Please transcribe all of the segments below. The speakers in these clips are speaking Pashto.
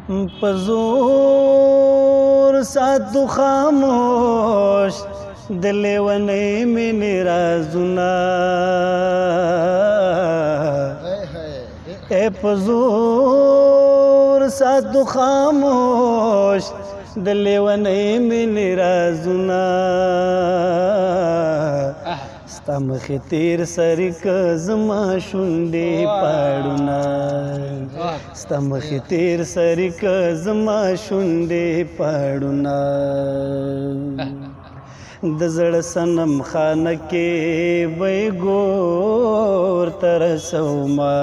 پزور ساتو خاموش دلی ونی منی رازونا اے پزور ساتو خاموش دلی ونی منی رازونا ستا مخی تیر سری که زما شونډې پاړونا ستا مخی تیر سری که زما شونډې پاړونا د زړه صنم خانه کې وی ګور ترسوما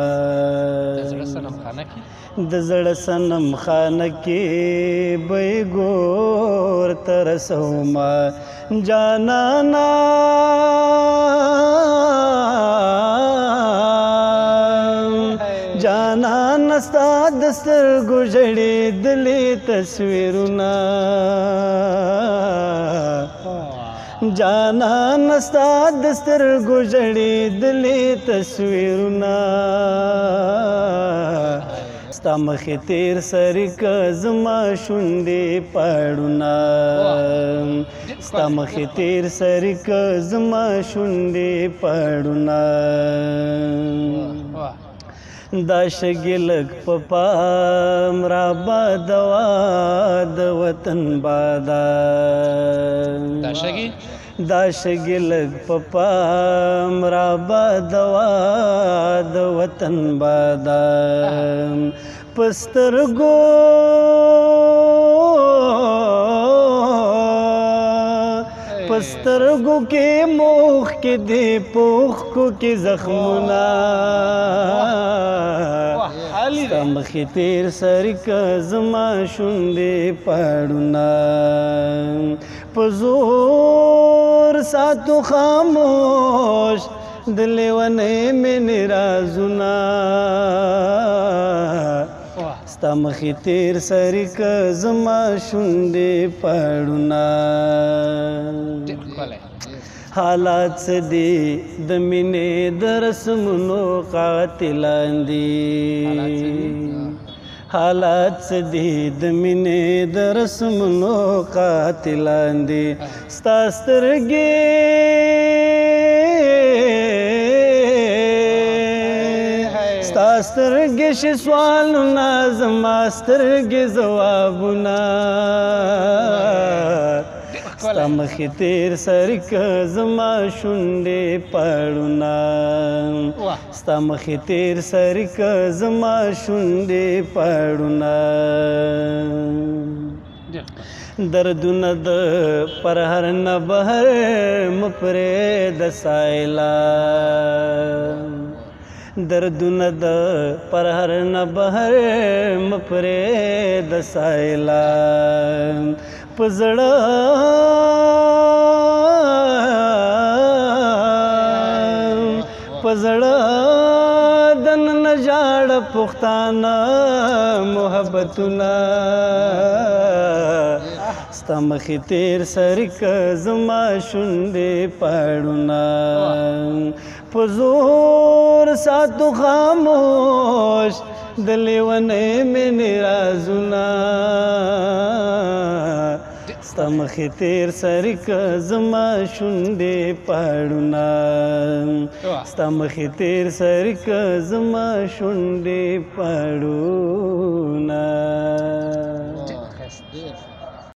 د زړه صنم خانه کې وی ګور ترسوما جانانا جانان ستا د سترګو ژړېدلې تصویرونه جانان ستا د سترګو ژړېدلې تصویرونه ستا مخې تیر سری که زما شونډې پاړونا ستا مخې تیر سری که زما شونډې پاړونا دا شګې لږ په پام را بادوا د وطن بادا دا شګې لږ په پام را بادوا د وطن بادا په سترګو په سترګو کې موخ کې دی پوخ کو کې زخمونه ستا مخې تیر سری که زما شونډې پاړونا په زور ساتو خاموش د لیونۍ مینې رازونه ستا مخې تیر سری که زما شونډې پاړونا حالات څه دي د مینې د رسمونو قاتلان دي حالات څه دي د مینې د رسمونو قاتلان دي ستا سترګې ستا سترګې شي سوالونه زما سترګې ځوابونه ستا مخې تیر سری که زما شونډې پاړونا ستا مخې تیر سری که زما شونډې پاړونا دردونه د پر هر نه بهر مه پرېږده سایلا دردونه د پر هر نه بهر مه پرېږده سایلا په زړه په زړه دننه ژاړه پښتانه محبتونه ستا مخې تیر سری که زما شونډې پاړونا په زور ساتو خاموش د لیونۍ مینې رازونه ستا مخې تیر سری که زما شونډې پاړونا ستا مخې تیر سری که زما شونډې پاړونا